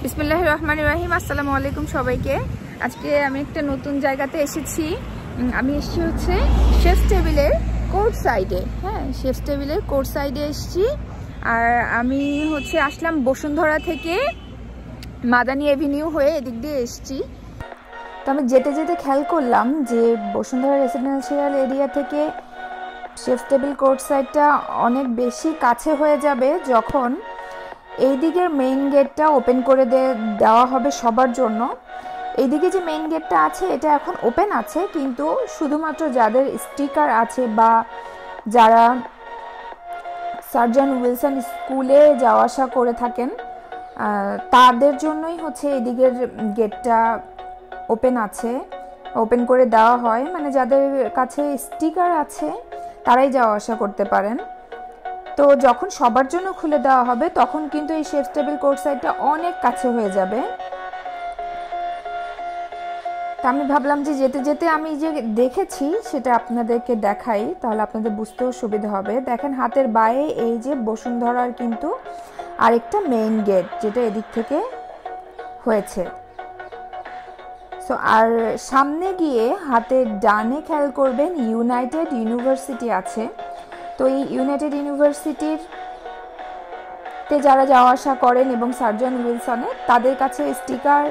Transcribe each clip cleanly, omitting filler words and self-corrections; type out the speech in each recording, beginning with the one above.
বিসমিল্লাহির রহমানির রহিম। আসসালামু আলাইকুম সবাইকে। আজকে আমি একটা নতুন জায়গাতে এসেছি। আমি এসেছি হচ্ছে শেফ টেবিলের কোর্ট সাইডে। হ্যাঁ, শেফ টেবিলের কোর্ট সাইডে এসেছি। আর আমি হচ্ছে আসলাম বসুন্ধরা থেকে মাদানী এভিনিউ হয়ে এদিক দিয়ে এসেছি। তো আমি যেতে যেতে খেয়াল করলাম যে বসুন্ধরা রেসিডেন্সিয়াল এরিয়া থেকে শেফ টেবিল কোর্ট সাইডটা অনেক বেশি কাছে হয়ে যাবে যখন এই দিকের মেইন গেটটা ওপেন করে দেওয়া হবে সবার জন্য। এইদিকে যে মেইন গেটটা আছে এটা এখন ওপেন আছে, কিন্তু শুধুমাত্র যাদের স্টিকার আছে বা যারা সার্জন উইলসন স্কুলে যাওয়া আসা করে থাকেন তাদের জন্যই হচ্ছে এদিকের গেটটা ওপেন আছে, ওপেন করে দেওয়া হয়। মানে যাদের কাছে স্টিকার আছে তারাই যাওয়া আসা করতে পারেন। তো যখন সবার জন্য খুলে দেওয়া হবে তখন কিন্তু এই শেফ টেবিল কোর্ট সাইডটা অনেক কাছে হয়ে যাবে। তা আমি ভাবলাম যে যেতে যেতে আমি যে দেখেছি সেটা আপনাদেরকে দেখাই, তাহলে আপনাদের বুঝতেও সুবিধা হবে। দেখেন হাতের বায়ে এই যে বসুন্ধরার কিন্তু আরেকটা মেইন গেট যেটা এদিক থেকে হয়েছে। সো আর সামনে গিয়ে হাতের ডানে খেয়াল করবেন ইউনাইটেড ইউনিভার্সিটি আছে। তো এই ইউনাইটেড ইউনিভার্সিটিতে যারা যাওয়া আসা করেন এবং সার্জন উইলসনে তাদের কাছে স্টিকার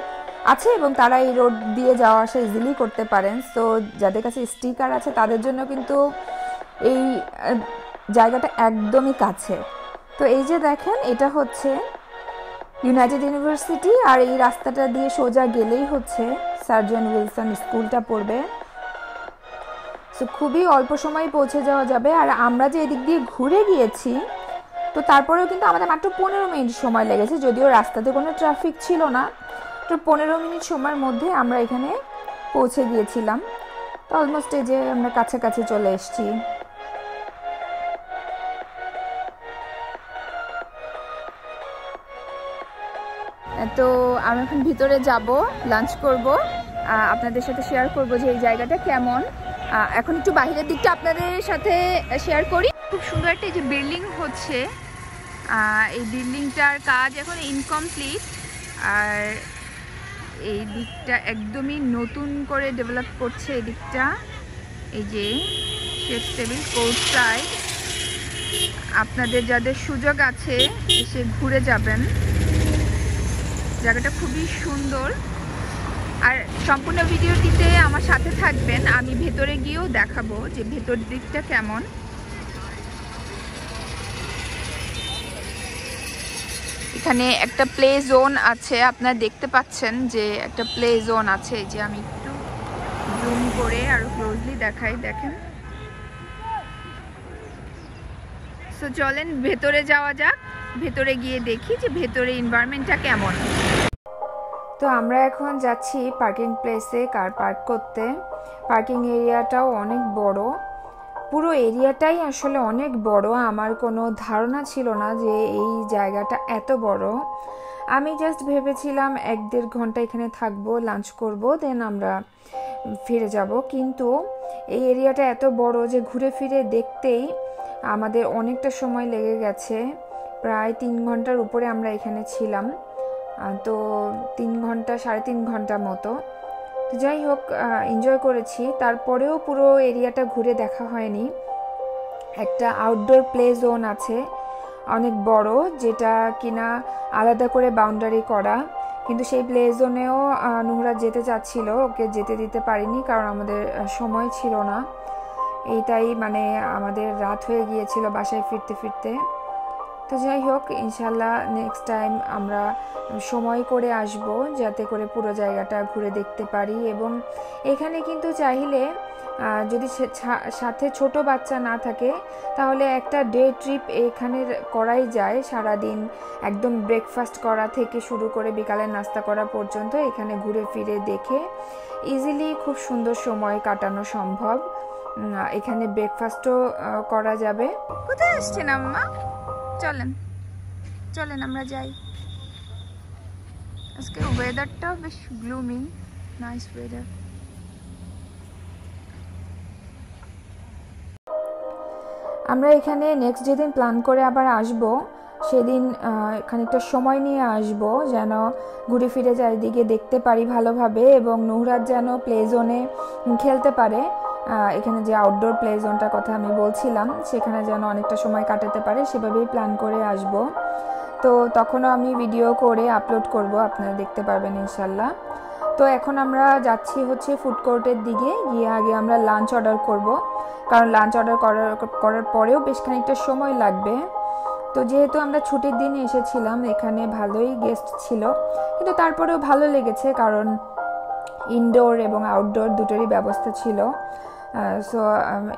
আছে এবং তারা এই রোড দিয়ে যাওয়া আসা ইজিলি করতে পারেন। তো যাদের কাছে স্টিকার আছে তাদের জন্য কিন্তু এই জায়গাটা একদমই কাছে। তো এই যে দেখেন এটা হচ্ছে ইউনাইটেড ইউনিভার্সিটি, আর এই রাস্তাটা দিয়ে সোজা গেলেই হচ্ছে সার্জন উইলসন স্কুলটা পড়বে। তো খুবই অল্প সময় পৌঁছে যাওয়া যাবে। আর আমরা যে এদিক দিয়ে ঘুরে গিয়েছি তো তারপরেও কিন্তু আমাদের মাত্র 15 মিনিট সময় লেগেছে, যদিও রাস্তাতে কোনো ট্রাফিক ছিল না। তো 15 মিনিট সময়ের মধ্যে আমরা এখানে পৌঁছে গিয়েছিলাম। তো অলমোস্ট এই যে আমরা কাছাকাছি চলে এসেছি। তো আমি এখন ভিতরে যাব, লাঞ্চ করব, আপনাদের সাথে শেয়ার করব যে এই জায়গাটা কেমন। এখন একটু বাইরের দিকটা আপনাদের সাথে শেয়ার করি। খুব সুন্দর একটা এই যে বিল্ডিং হচ্ছে, এই বিল্ডিংটার কাজ এখন ইনকমপ্লিট। আর এই দিকটা একদমই নতুন করে ডেভেলপ করছে এই দিকটা। এই যে শেফ টেবিল কোর্ট সাইড, আপনাদের যাদের সুযোগ আছে এসে ঘুরে যাবেন। জায়গাটা খুবই সুন্দর। আর সম্পূর্ণ ভিডিওটিতে আমার সাথে থাকবেন, আমি ভেতরে গিয়েও দেখাবো যে ভেতর দিকটা কেমন। এখানে একটা প্লে জোন আছে, আপনারা দেখতে পাচ্ছেন যে একটা প্লে জোন আছে। যে আমি একটু জুম করে আরো ক্লোজলি দেখাই, দেখেন। সো চলেন ভেতরে যাওয়া যাক, ভেতরে গিয়ে দেখি যে ভেতরে এনভায়রনমেন্টটা কেমন। তো আমরা এখন যাচ্ছি পার্কিং প্লেসে কার পার্ক করতে। পার্কিং এরিয়াটাও অনেক বড়, পুরো এরিয়াটাই আসলে অনেক বড়। আমার কোনো ধারণা ছিল না যে এই জায়গাটা এত বড়। আমি জাস্ট ভেবেছিলাম 1-1.5 ঘন্টা এখানে থাকবো, লাঞ্চ করব, দেন আমরা ফিরে যাব। কিন্তু এই এরিয়াটা এত বড় যে ঘুরে ফিরে দেখতেই আমাদের অনেকটা সময় লেগে গেছে। প্রায় 3 ঘন্টার উপরে আমরা এখানে ছিলাম। তো 3 ঘন্টা 3.5 ঘন্টা মতো। যাই হোক, এনজয় করেছি। তারপরেও পুরো এরিয়াটা ঘুরে দেখা হয়নি। একটা আউটডোর প্লে জোন আছে অনেক বড়, যেটা কিনা আলাদা করে বাউন্ডারি করা, কিন্তু সেই প্লে জোনেও নুহরা যেতে চাচ্ছিল, ওকে যেতে দিতে পারিনি কারণ আমাদের সময় ছিল না। এইটাই মানে আমাদের রাত হয়ে গিয়েছিল বাসায় ফিরতে ফিরতে। তো যাই হোক, ইনশাল্লাহ নেক্সট টাইম আমরা সময় করে আসব যাতে করে পুরো জায়গাটা ঘুরে দেখতে পারি। এবং এখানে কিন্তু চাইলে যদি সাথে ছোট বাচ্চা না থাকে তাহলে একটা ডে ট্রিপ এখানে করাই যায়। সারাদিন একদম ব্রেকফাস্ট করা থেকে শুরু করে বিকালের নাস্তা করা পর্যন্ত এখানে ঘুরে ফিরে দেখে ইজিলি খুব সুন্দর সময় কাটানো সম্ভব। এখানে ব্রেকফাস্টও করা যাবে। কোথায় আসছেন আম্মা? চলেন চলেন আমরা যাই। আজকে ওয়েদারটাও বেশ গ্লুমি, নাইস ওয়েদার। আমরা এখানে নেক্সট যেদিন প্ল্যান করে আবার আসব সেদিন খানিকটা সময় নিয়ে আসব, যেন ঘুরে ফিরে চারিদিকে দেখতে পারি ভালোভাবে, এবং নুহরাত যেন প্লে জোনে খেলতে পারে। এখানে যে আউটডোর প্লে জোনটার কথা আমি বলছিলাম, সেখানে যেন অনেকটা সময় কাটাতে পারে, সেভাবেই প্ল্যান করে আসব। তো তখনও আমি ভিডিও করে আপলোড করব, আপনারা দেখতে পারবেন ইনশাল্লাহ। তো এখন আমরা যাচ্ছি হচ্ছে ফুড কোর্টের দিকে, গিয়ে আগে আমরা লাঞ্চ অর্ডার করব, কারণ লাঞ্চ অর্ডার করার পরেও বেশ খানিকটা সময় লাগবে। তো যেহেতু আমরা ছুটির দিনে এসেছিলাম, এখানে ভালোই গেস্ট ছিল, কিন্তু তারপরেও ভালো লেগেছে, কারণ ইনডোর এবং আউটডোর দুটোরই ব্যবস্থা ছিল। সো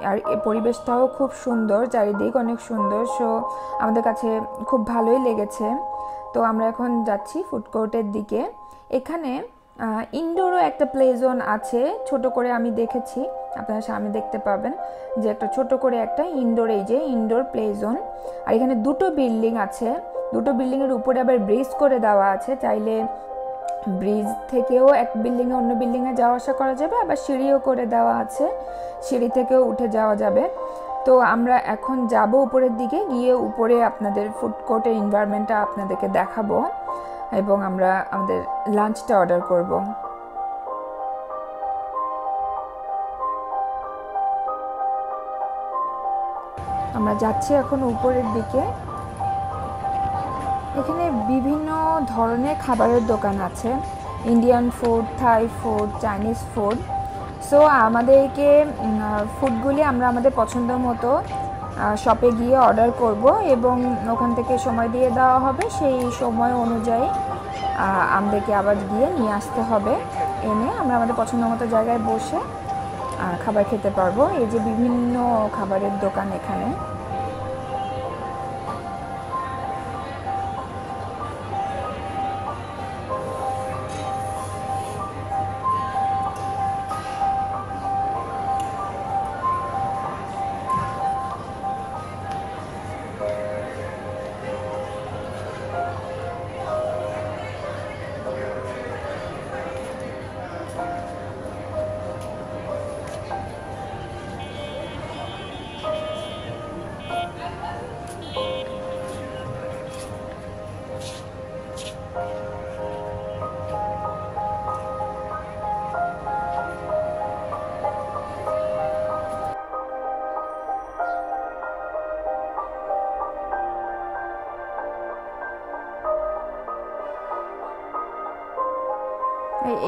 আর পরিবেশটাও খুব সুন্দর, চারিদিক অনেক সুন্দর, সো আমাদের কাছে খুব ভালোই লেগেছে। তো আমরা এখন যাচ্ছি ফুড কোর্টের দিকে। এখানে ইনডোরও একটা প্লে জোন আছে, ছোট করে আমি দেখেছি, আপনারা সামনে দেখতে পাবেন যে একটা ছোট করে একটা ইনডোর, এই যে ইনডোর প্লে জোন। আর এখানে দুটো বিল্ডিং আছে, দুটো বিল্ডিংয়ের উপরে আবার ব্রিজ করে দেওয়া আছে, চাইলে ব্রিজ থেকেও এক বিল্ডিংয়ে অন্য বিল্ডিংয়ে যাওয়া আসা করা যাবে, আবার সিঁড়িও করে দেওয়া আছে, সিঁড়ি থেকেও উঠে যাওয়া যাবে। তো আমরা এখন যাব উপরের দিকে, গিয়ে উপরে আপনাদের ফুড কোর্টের এনভায়রনমেন্টটা আপনাদেরকে দেখাবো, এবং আমরা আমাদের লাঞ্চটা অর্ডার করব। আমরা যাচ্ছি এখন উপরের দিকে। এখানে বিভিন্ন ধরনের খাবারের দোকান আছে, Indian food, Thai food, Chinese food. So আমাদেরকে ফুডগুলি আমরা আমাদের পছন্দ মতো শপে গিয়ে অর্ডার করব, এবং ওখান থেকে সময় দিয়ে দেওয়া হবে, সেই সময় অনুযায়ী আমাদেরকে আবার গিয়ে নিয়ে আসতে হবে, এনে আমরা আমাদের পছন্দ মতো জায়গায় বসে খাবার খেতে পারবো। এই যে বিভিন্ন খাবারের দোকান এখানে।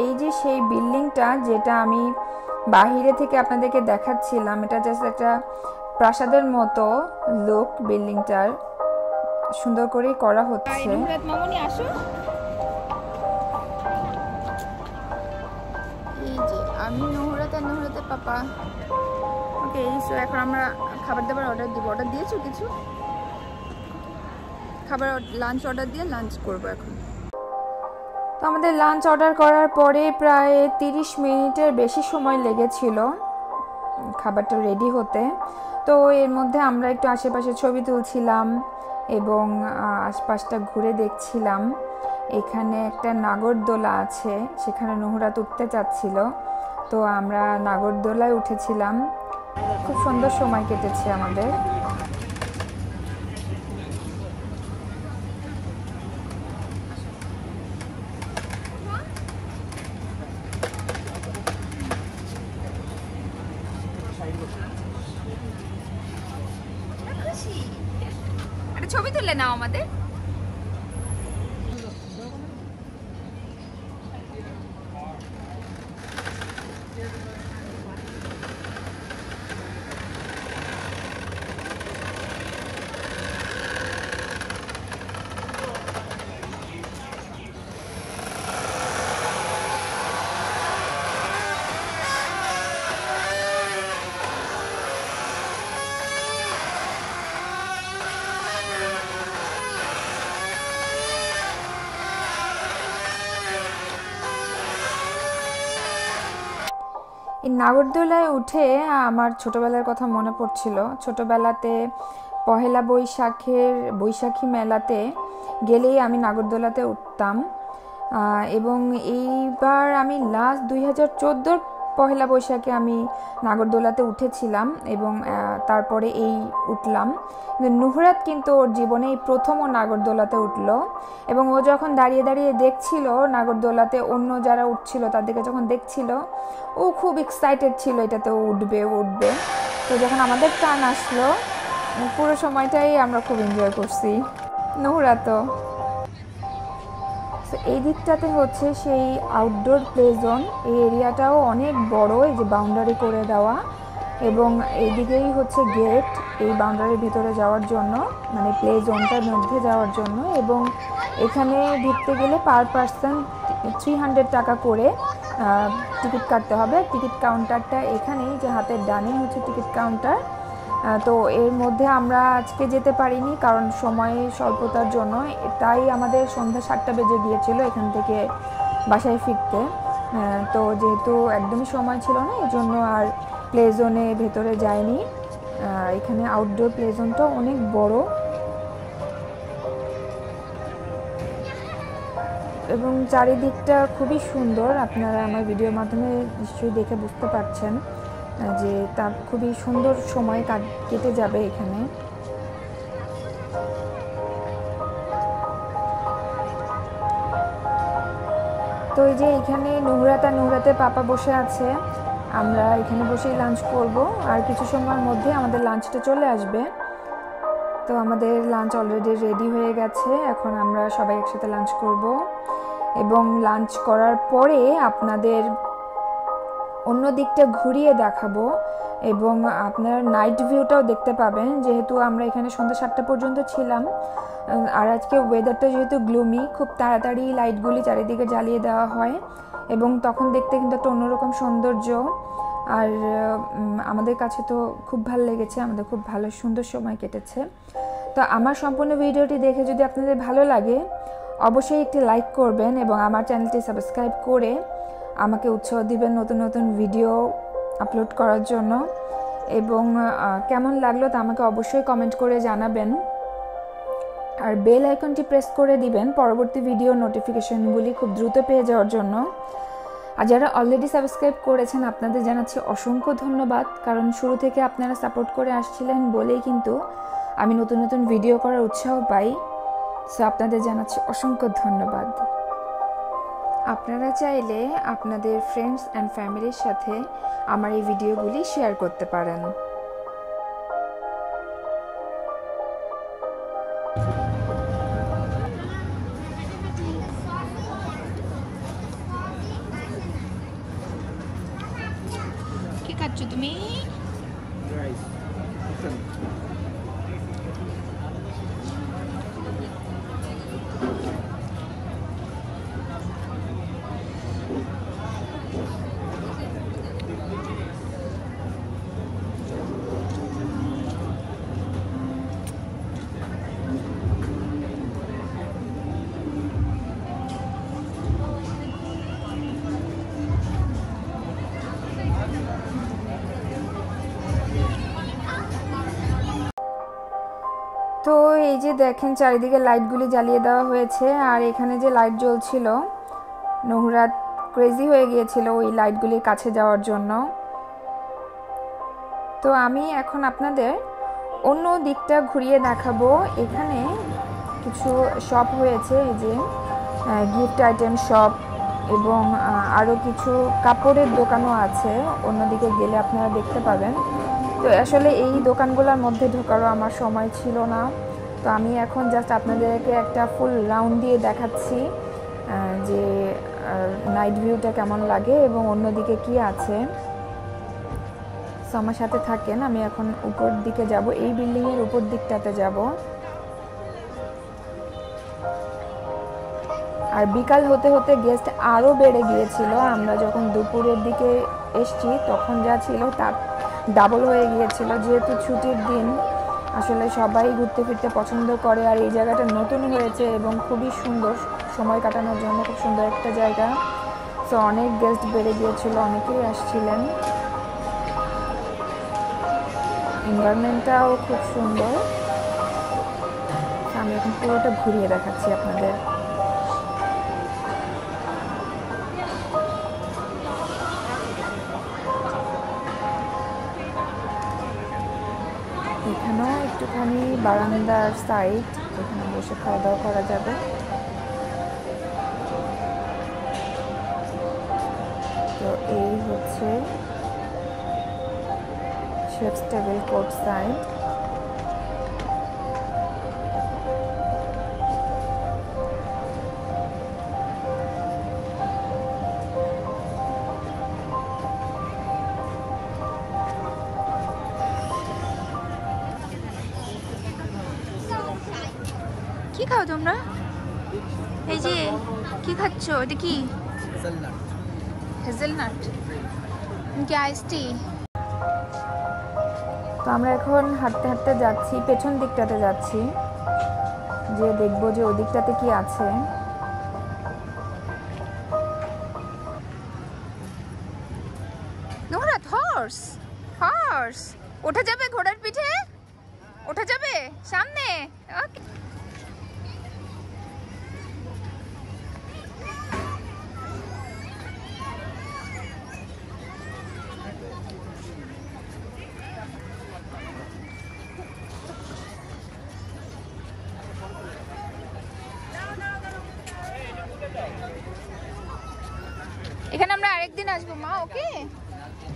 এই যে সেই বিল্ডিংটা, যেটা আমি বাহিরে থেকে আপনাদেরকে দেখাচ্ছিলাম, এটা জাস্ট একটা প্রাসাদের মতো লুক বিল্ডিংটার, সুন্দর করে করা হচ্ছে। মামনি আসো, এই যে আমি নুহরাত আর নুহরাতের পাপা। ওকে, সো এখন আমরা খাবার দাবার অর্ডার দিব। অর্ডার দিয়েছো কিছু খাবার? লাঞ্চ অর্ডার দিয়ে লাঞ্চ করবো এখন। তো আমাদের লাঞ্চ অর্ডার করার পরে প্রায় 30 মিনিটের বেশি সময় লেগেছিল খাবারটা রেডি হতে। তো এর মধ্যে আমরা একটু আশেপাশে ছবি তুলছিলাম এবং আশপাশটা ঘুরে দেখছিলাম। এখানে একটা নাগরদোলা আছে, সেখানে নুহরাত উঠতে চাচ্ছিল, তো আমরা নাগরদোলায় উঠেছিলাম। খুব সুন্দর সময় কেটেছে আমাদের। একটা ছবি তুলে নাও আমাদের। এই নাগরদোলায় উঠে আমার ছোটবেলার কথা মনে পড়ছিল। ছোটবেলাতে পহেলা বৈশাখী মেলাতে গেলেই আমি নাগরদোলাতে উঠতাম, এবং এইবার আমি লাস্ট 2014 পহেলা বৈশাখে আমি নাগরদোলাতে উঠেছিলাম এবং তারপরে এই উঠলাম। নুহরাত কিন্তু ওর জীবনে এই প্রথম ও নাগরদোলাতে উঠলো এবং ও যখন দাঁড়িয়ে দাঁড়িয়ে দেখছিল নাগরদোলাতে অন্য যারা উঠছিল তাদেরকে যখন দেখছিল, ও খুব এক্সাইটেড ছিল এটাতে ও উঠবে। তো যখন আমাদের টার্ন আসলো, পুরো সময়টাই আমরা খুব এনজয় করছি। নুহরাতও এই দিকটাতে হচ্ছে সেই আউটডোর প্লে জোন, এই এরিয়াটাও অনেক বড়, এই যে বাউন্ডারি করে দেওয়া, এবং এইদিকেই হচ্ছে গেট এই বাউন্ডারির ভিতরে যাওয়ার জন্য, মানে প্লে জোনটার মধ্যে যাওয়ার জন্য। এবং এখানে ঢুকতে গেলে পার পার্সন 300 টাকা করে টিকিট কাটতে হবে। টিকিট কাউন্টারটা এখানেই, যে হাতের ডানে হচ্ছে টিকিট কাউন্টার। তো এর মধ্যে আমরা আজকে যেতে পারিনি কারণ সময় স্বল্পতার জন্য, তাই আমাদের সন্ধ্যা 7টা বেজে গিয়েছিল এখান থেকে বাসায় ফিরতে। তো যেহেতু একদমই সময় ছিল না, এই জন্য আর প্লে জোনে ভেতরে যায়নি। এখানে আউটডোর প্লে জোনটা অনেক বড় এবং চারিদিকটা খুবই সুন্দর। আপনারা আমার ভিডিওর মাধ্যমে নিশ্চয়ই দেখে বুঝতে পারছেন যে তা খুবই সুন্দর সময় কেটে যাবে এখানে। তো এই যে এখানে নুহরাতের পাপা বসে আছে, আমরা এখানে বসেই লাঞ্চ করব। আর কিছু সময়ের মধ্যে আমাদের লাঞ্চটা চলে আসবে। তো আমাদের লাঞ্চ অলরেডি রেডি হয়ে গেছে, এখন আমরা সবাই একসাথে লাঞ্চ করব এবং লাঞ্চ করার পরে আপনাদের অন্য দিকটা ঘুরিয়ে দেখাবো এবং আপনার নাইট ভিউটাও দেখতে পাবেন। যেহেতু আমরা এখানে সন্ধ্যা 7টা পর্যন্ত ছিলাম আর আজকে ওয়েদারটা যেহেতু গ্লুমি, খুব তাড়াতাড়ি লাইটগুলি চারিদিকে জ্বালিয়ে দেওয়া হয় এবং তখন দেখতে কিন্তু একটা অন্যরকম সৌন্দর্য। আর আমাদের কাছে তো খুব ভালো লেগেছে, আমাদের খুব ভালো সুন্দর সময় কেটেছে। তো আমার সম্পূর্ণ ভিডিওটি দেখে যদি আপনাদের ভালো লাগে অবশ্যই একটি লাইক করবেন এবং আমার চ্যানেলটি সাবস্ক্রাইব করে আমাকে উৎসাহ দিবেন নতুন নতুন ভিডিও আপলোড করার জন্য। এবং কেমন লাগলো তা আমাকে অবশ্যই কমেন্ট করে জানাবেন। আর বেল আইকনটি প্রেস করে দিবেন পরবর্তী ভিডিও নোটিফিকেশনগুলি খুব দ্রুত পেয়ে যাওয়ার জন্য। আর যারা অলরেডি সাবস্ক্রাইব করেছেন আপনাদের জানাচ্ছি অসংখ্য ধন্যবাদ, কারণ শুরু থেকে আপনারা সাপোর্ট করে আসছিলেন বলেই কিন্তু আমি নতুন নতুন ভিডিও করার উৎসাহ পাই। সো আপনাদের জানাচ্ছি অসংখ্য ধন্যবাদ। আপনারা চাইলে আপনাদের ফ্রেন্ডস অ্যান্ড ফ্যামিলির সাথে আমার এই ভিডিওগুলি শেয়ার করতে পারেন। কি খাচ্ছ তুমি? তো এই যে দেখেন চারিদিকে লাইটগুলি জ্বালিয়ে দেওয়া হয়েছে আর এখানে যে লাইট জ্বলছিল নুহরাত ক্রেজি হয়ে গিয়েছিল ওই লাইটগুলির কাছে যাওয়ার জন্য। তো আমি এখন আপনাদের অন্য দিকটা ঘুরিয়ে দেখাবো। এখানে কিছু শপ হয়েছে, এই যে গিফট আইটেম শপ এবং আরও কিছু কাপড়ের দোকানও আছে, অন্যদিকে গেলে আপনারা দেখতে পাবেন। তো আসলে এই দোকানগুলোর মধ্যে ঢোকারও আমার সময় ছিল না, তো আমি এখন জাস্ট আপনাদেরকে একটা ফুল রাউন্ড দিয়ে দেখাচ্ছি যে নাইট ভিউটা কেমন লাগে এবং অন্যদিকে কি আছে। সো আমার সাথে থাকেন, আমি এখন উপর দিকে যাব, এই বিল্ডিংয়ের উপর দিকটাতে যাব। আর বিকাল হতে হতে গেস্ট আরও বেড়ে গিয়েছিল, আমরা যখন দুপুরের দিকে এসছি তখন যা ছিল তার ডাবল হয়ে গিয়েছিল। যেহেতু ছুটির দিন আসলে সবাই ঘুরতে ফিরতে পছন্দ করে আর এই জায়গাটা নতুন হয়েছে এবং খুবই সুন্দর, সময় কাটানোর জন্য খুব সুন্দর একটা জায়গা। সো অনেক গেস্ট বেড়ে গিয়েছিল, অনেকেই আসছিলেন। এনভায়রনমেন্টটাও খুব সুন্দর। আমি এখন পুরোটা ঘুরিয়ে দেখাচ্ছি আপনাদের। একটুখানি বারান্দার সাইড, এখানে বসে খাওয়া দাওয়া করা যাবে। তো এই হচ্ছে শেফস টেবিল কোর্ট সাইড। কি খাও তোমরা? এই যে কি খাচ্ছ? এটা কি? হেজেলনাট কি আইস টি? তো আমরা এখন হাঁটতে হাঁটতে যাচ্ছি, পেছন দিকটাতে যাচ্ছি, যে দেখবো যে ওই দিকটাতে কি আছে। নোরা, হর্স হর্স ওঠা যাবে? ঘোড়ার পিঠে ওঠা যাবে সামনে? ওকে। এখানে আমরা আরেকদিন আসবো মা, ওকে?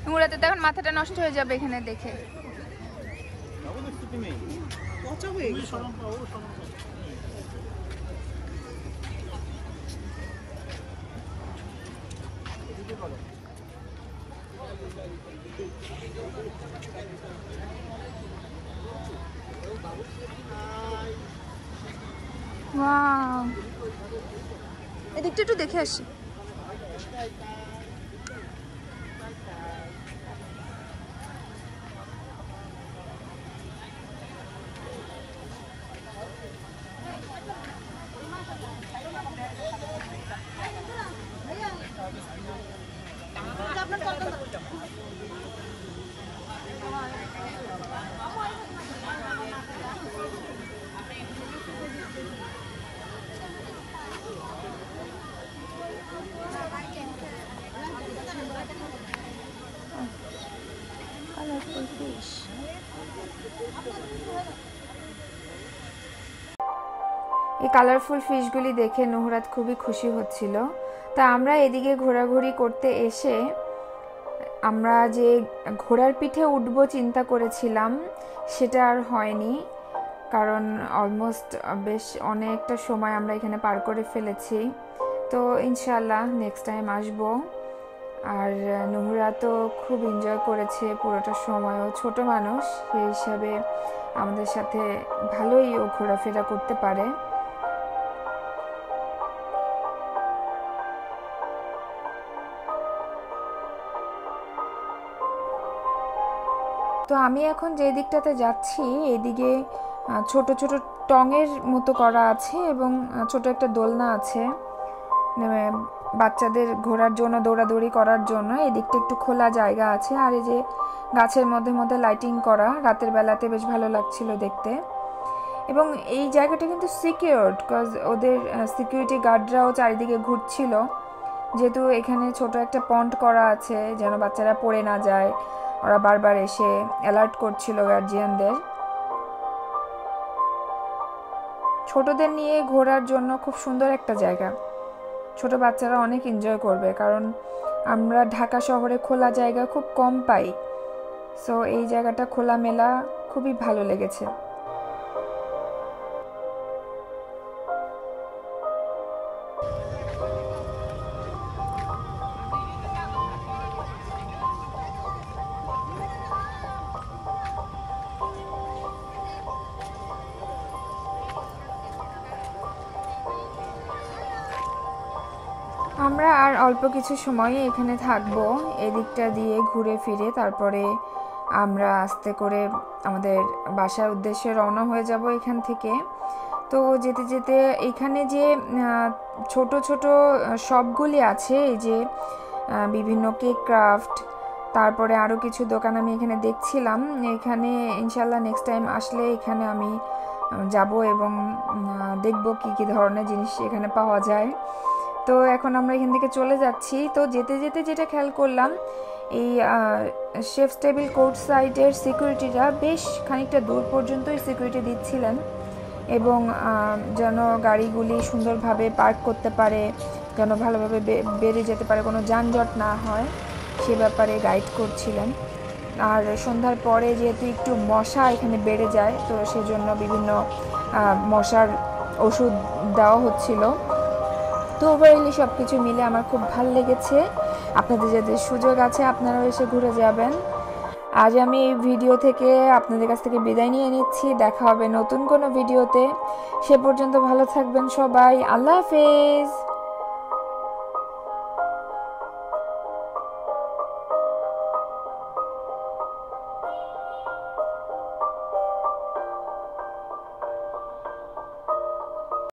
নোরাতে তো এখন মাথাটা নষ্ট হয়ে যাবে এখানে দেখে। ওয়াও, এদিকটা একটু দেখে আসি। এই কালারফুল ফিশগুলি দেখে নুহরাত খুবই খুশি হচ্ছিল। তা আমরা এদিকে ঘোরাঘুরি করতে এসে আমরা যে ঘোড়ার পিঠে উঠবো চিন্তা করেছিলাম, সেটা আর হয়নি, কারণ অলমোস্ট বেশ অনেকটা সময় আমরা এখানে পার করে ফেলেছি। তো ইনশাল্লাহ নেক্সট টাইম আসবো। আর নুহরা তো খুব এনজয় করেছে পুরোটা সময়, ও ছোট মানুষ সেই হিসাবে আমাদের সাথে ভালোই ও ঘোরাফেরা করতে পারে। তো আমি এখন যে দিকটাতে যাচ্ছি এদিকে ছোট ছোট টঙের মতো করা আছে এবং ছোট একটা দোলনা আছে বাচ্চাদের ঘোরার জন্য, দৌড়াদৌড়ি করার জন্য। এই দিকটা একটু খোলা জায়গা আছে, আর এই যে গাছের মধ্যে মধ্যে লাইটিং করা, রাতের বেলাতে বেশ ভালো লাগছিল দেখতে। এবং এই জায়গাটা কিন্তু সিকিউরড, বিকজ ওদের সিকিউরিটি গার্ডরাও চারিদিকে ঘুরছিল, যেহেতু এখানে ছোট একটা পন্ড করা আছে যেন বাচ্চারা পড়ে না যায়। ওরা বারবার এসে অ্যালার্ট করছিল গার্জিয়ানদের। ছোটদের নিয়ে ঘোরার জন্য খুব সুন্দর একটা জায়গা, ছোট বাচ্চারা অনেক এনজয় করবে, কারণ আমরা ঢাকা শহরে খোলা জায়গা খুব কম পাই। সো এই জায়গাটা খোলামেলা, খুবই ভালো লেগেছে। আমরা আর অল্প কিছু সময় এখানে থাকবো, এদিকটা দিয়ে ঘুরে ফিরে তারপরে আমরা আস্তে করে আমাদের বাসার উদ্দেশ্যে রওনা হয়ে যাব এখান থেকে। তো যেতে যেতে এখানে যে ছোট ছোট শপগুলি আছে, এই যে বিভিন্ন কেক ক্রাফট, তারপরে আরও কিছু দোকান আমি এখানে দেখছিলাম। এখানে ইনশাল্লাহ নেক্সট টাইম আসলে এখানে আমি যাব এবং দেখব কি কি ধরনের জিনিস এখানে পাওয়া যায়। তো এখন আমরা এখান থেকে চলে যাচ্ছি। তো যেতে যেতে যেটা খেয়াল করলাম, এই শেফস টেবিল কোর্ট সাইডের সিকিউরিটিরা বেশ খানিকটা দূর পর্যন্তই সিকিউরিটি দিচ্ছিলেন এবং যেন গাড়িগুলি সুন্দরভাবে পার্ক করতে পারে, যেন ভালোভাবে বেরিয়ে যেতে পারে, কোনো যানজট না হয় সে ব্যাপারে গাইড করছিলেন। আর সন্ধ্যার পরে যেহেতু একটু মশা এখানে বেড়ে যায়, তো সেজন্য বিভিন্ন মশার ওষুধ দেওয়া হচ্ছিল। তো ওভারঅলি সব কিছু মিলে আমার খুব ভালো লেগেছে। আপনাদের যাদের সুযোগ আছে আপনারাও এসে ঘুরে যাবেন। আজ আমি এই ভিডিও থেকে আপনাদের কাছ থেকে বিদায় নিয়ে নিচ্ছি। দেখা হবে নতুন কোনো ভিডিওতে। সে পর্যন্ত ভালো থাকবেন সবাই। আল্লাহ হাফেজ।